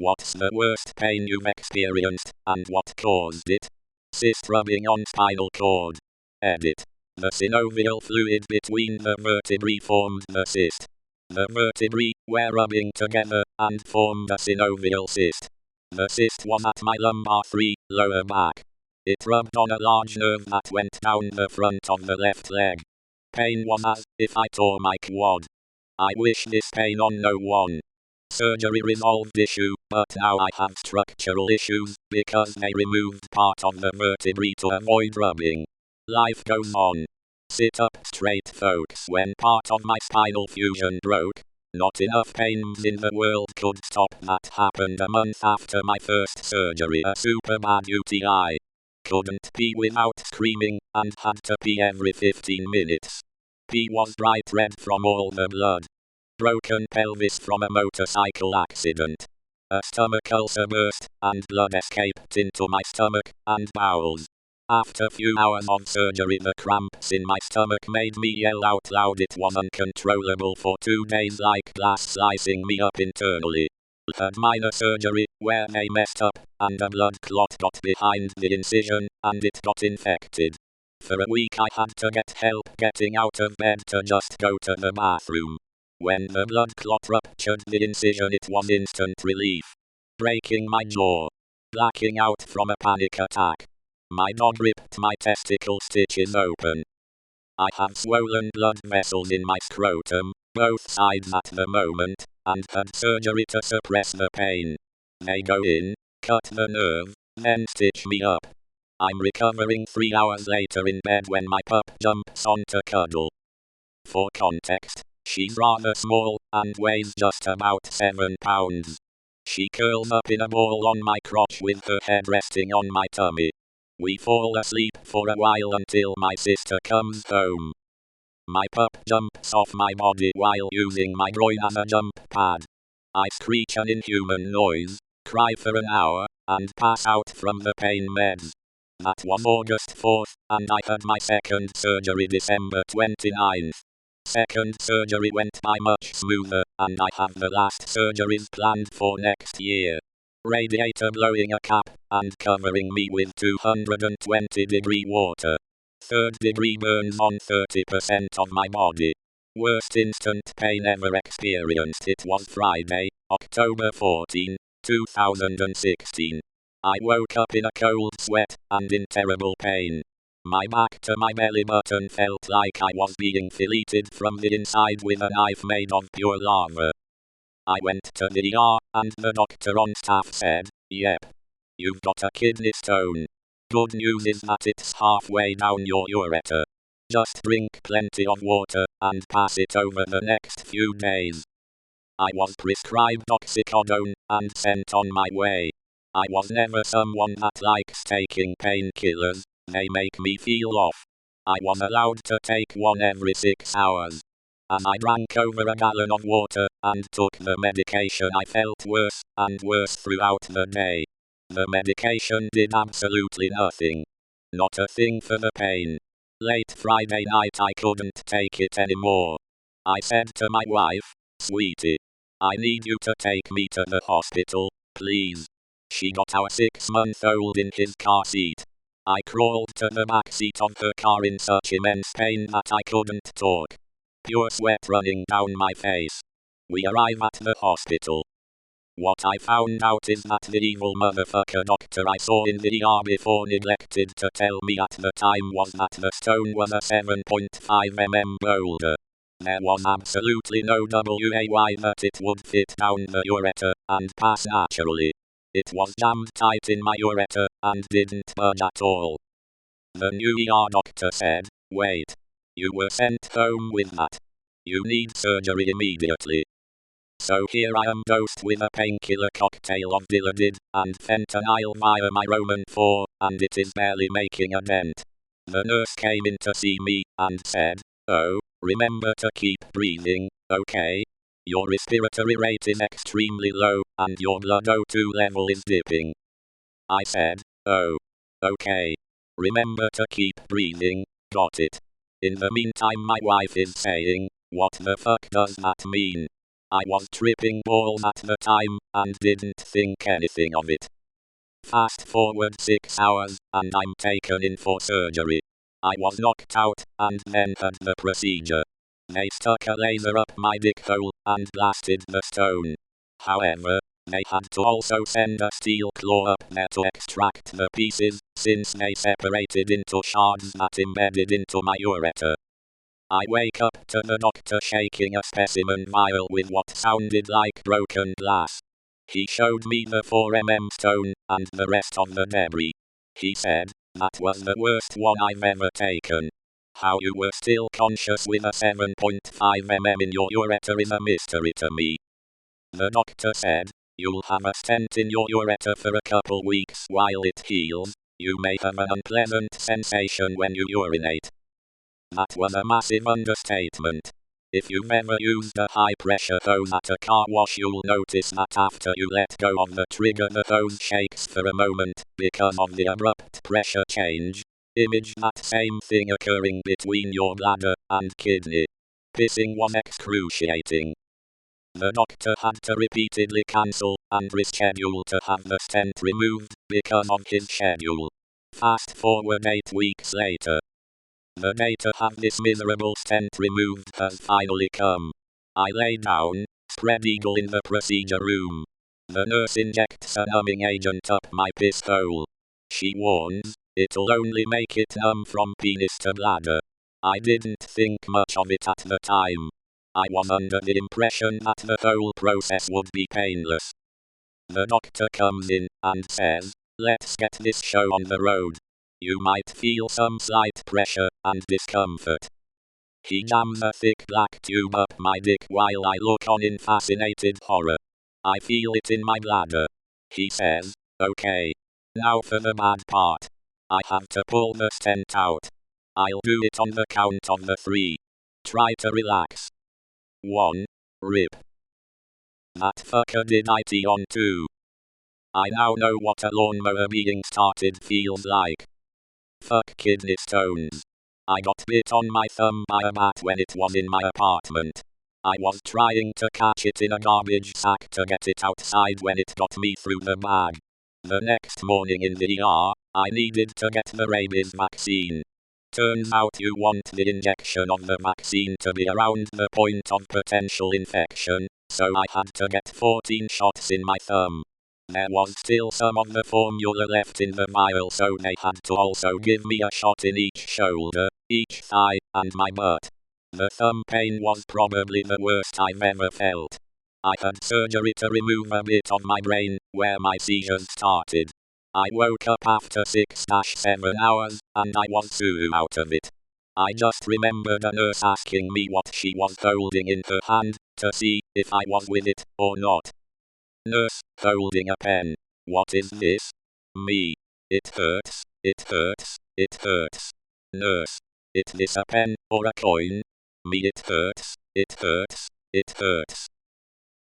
What's the worst pain you've experienced, and what caused it? Cyst rubbing on spinal cord. Edit. The synovial fluid between the vertebrae formed the cyst. The vertebrae were rubbing together and formed a synovial cyst. The cyst was at my lumbar 3, lower back. It rubbed on a large nerve that went down the front of the left leg. Pain was as if I tore my quad. I wish this pain on no one. Surgery resolved issue, but now I have structural issues, because they removed part of the vertebrae to avoid rubbing. Life goes on. Sit up straight, folks. When part of my spinal fusion broke, not enough pains in the world could stop. That happened a month after my first surgery, a super bad UTI. Couldn't pee without screaming, and had to pee every 15 minutes. Pee was bright red from all the blood. Broken pelvis from a motorcycle accident. A stomach ulcer burst, and blood escaped into my stomach and bowels. After few hours of surgery, the cramps in my stomach made me yell out loud. It was uncontrollable for 2 days, like glass slicing me up internally. Had minor surgery, where they messed up, and a blood clot got behind the incision, and it got infected. For a week I had to get help getting out of bed to just go to the bathroom. When the blood clot ruptured the incision, it was instant relief. Breaking my jaw. Blacking out from a panic attack. My dog ripped my testicle stitches open. I have swollen blood vessels in my scrotum, both sides at the moment, and had surgery to suppress the pain. They go in, cut the nerve, then stitch me up. I'm recovering 3 hours later in bed when my pup jumps on to cuddle. For context, she's rather small, and weighs just about 7 pounds. She curls up in a ball on my crotch with her head resting on my tummy. We fall asleep for a while until my sister comes home. My pup jumps off my body while using my groin as a jump pad. I screech an inhuman noise, cry for an hour, and pass out from the pain meds. That was August 4th, and I had my second surgery December 29th. Second surgery went by much smoother, and I have the last surgeries planned for next year. Radiator blowing a cap, and covering me with 220-degree water. 3rd degree burns on 30% of my body. Worst instant pain ever experienced. It was Friday, October 14, 2016. I woke up in a cold sweat, and in terrible pain. My back to my belly button felt like I was being filleted from the inside with a knife made of pure lava. I went to the ER, and the doctor on staff said, "Yep. You've got a kidney stone. Good news is that it's halfway down your ureter. Just drink plenty of water, and pass it over the next few days." I was prescribed oxycodone, and sent on my way. I was never someone that likes taking painkillers. They make me feel off. I was allowed to take one every 6 hours. As I drank over a gallon of water, and took the medication, I felt worse and worse throughout the day. The medication did absolutely nothing. Not a thing for the pain. Late Friday night I couldn't take it anymore. I said to my wife, "Sweetie, I need you to take me to the hospital, please." She got our 6-month-old in his car seat. I crawled to the back seat of her car in such immense pain that I couldn't talk. Pure sweat running down my face. We arrive at the hospital. What I found out is that the evil motherfucker doctor I saw in the ER before neglected to tell me at the time was that the stone was a 7.5 mm boulder. There was absolutely no way that it would fit down the ureter and pass naturally. It was jammed tight in my ureter and didn't budge at all. The new ER doctor said, "Wait. You were sent home with that. You need surgery immediately." So here I am dosed with a painkiller cocktail of Dilaudid and fentanyl via my Roman 4, and it is barely making a dent. The nurse came in to see me, and said, "Oh, remember to keep breathing, okay? Your respiratory rate is extremely low, and your blood O2 level is dipping." I said, "Oh. Okay. Remember to keep breathing, got it." In the meantime my wife is saying, "What the fuck does that mean?" I was tripping balls at the time, and didn't think anything of it. Fast forward 6 hours, and I'm taken in for surgery. I was knocked out, and then had the procedure. They stuck a laser up my dick hole, and blasted the stone. However, they had to also send a steel claw up there to extract the pieces, since they separated into shards that embedded into my ureter. I wake up to the doctor shaking a specimen vial with what sounded like broken glass. He showed me the 4 mm stone, and the rest of the debris. He said, "That was the worst one I've ever taken. How you were still conscious with a 7.5 mm in your ureter is a mystery to me." The doctor said, "You'll have a stent in your ureter for a couple weeks while it heals. You may have an unpleasant sensation when you urinate." That was a massive understatement. If you've ever used a high-pressure hose at a car wash, you'll notice that after you let go of the trigger, the hose shakes for a moment because of the abrupt pressure change. Image that same thing occurring between your bladder and kidney. Pissing was excruciating. The doctor had to repeatedly cancel and reschedule to have the stent removed because of his schedule. Fast forward 8 weeks later. The day to have this miserable stent removed has finally come. I lay down, spread eagle in the procedure room. The nurse injects a numbing agent up my piss hole. She warns, "It'll only make it numb from penis to bladder." I didn't think much of it at the time. I was under the impression that the whole process would be painless. The doctor comes in and says, "Let's get this show on the road. You might feel some slight pressure and discomfort." He jams a thick black tube up my dick while I look on in fascinated horror. I feel it in my bladder. He says, "Okay. Now for the bad part. I have to pull the stent out. I'll do it on the count of the 3. Try to relax. 1. Rip." That fucker did it on 2. I now know what a lawnmower being started feels like. Fuck kidney stones. I got bit on my thumb by a bat when it was in my apartment. I was trying to catch it in a garbage sack to get it outside when it got me through the bag. The next morning in the ER, I needed to get the rabies vaccine. Turns out you want the injection of the vaccine to be around the point of potential infection, so I had to get 14 shots in my thumb. There was still some of the formula left in the vial, so they had to also give me a shot in each shoulder, each thigh, and my butt. The thumb pain was probably the worst I've ever felt. I had surgery to remove a bit of my brain, where my seizures started. I woke up after 6-7 hours, and I was so out of it. I just remembered a nurse asking me what she was holding in her hand, to see if I was with it or not. Nurse, holding a pen. What is this? Me. It hurts, it hurts, it hurts. Nurse. Is this a pen or a coin? Me. It hurts, it hurts, it hurts.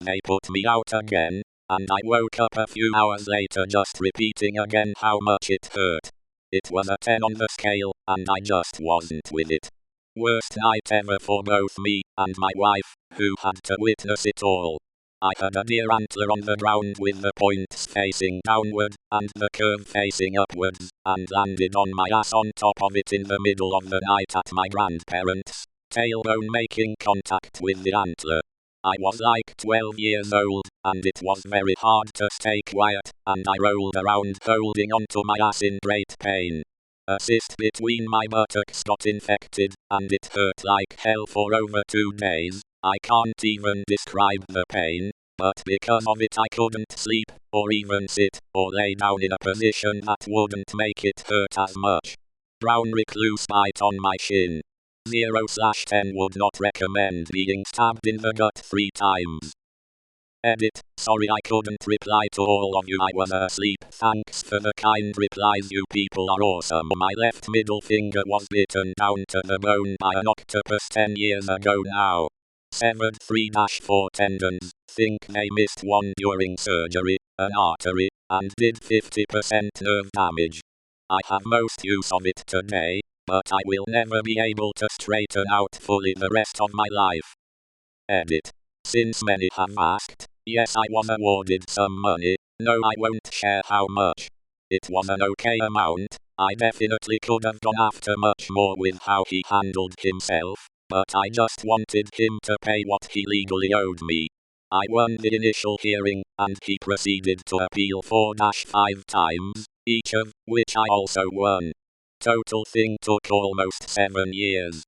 They put me out again, and I woke up a few hours later just repeating again how much it hurt. It was a 10 on the scale, and I just wasn't with it. Worst night ever for both me and my wife, who had to witness it all. I had a deer antler on the ground with the points facing downward and the curve facing upwards, and landed on my ass on top of it in the middle of the night at my grandparents', tailbone making contact with the antler. I was like 12 years old, and it was very hard to stay quiet, and I rolled around holding onto my ass in great pain. A cyst between my buttocks got infected, and it hurt like hell for over 2 days. I can't even describe the pain, but because of it I couldn't sleep, or even sit, or lay down in a position that wouldn't make it hurt as much. Brown recluse bite on my shin. 0/10 would not recommend being stabbed in the gut 3 times. Edit. Sorry I couldn't reply to all of you, I was asleep. Thanks for the kind replies, you people are awesome. My left middle finger was bitten down to the bone by an octopus 10 years ago now. Severed 3-4 tendons, think they missed one during surgery, an artery, and did 50% nerve damage. I have most use of it today, but I will never be able to straighten out fully the rest of my life. Edit. Since many have asked, yes, I was awarded some money. No, I won't share how much. It was an okay amount. I definitely could have gone after much more with how he handled himself, but I just wanted him to pay what he legally owed me. I won the initial hearing, and he proceeded to appeal 4-5 times, each of which I also won. Total thing took almost 7 years.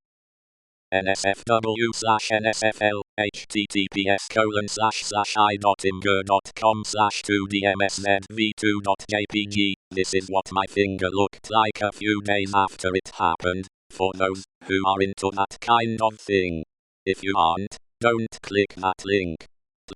NSFW/NSFL, https://i.imgur.com/2dmszv2.jpg. This is what my finger looked like a few days after it happened, for those who are into that kind of thing. If you aren't, don't click that link.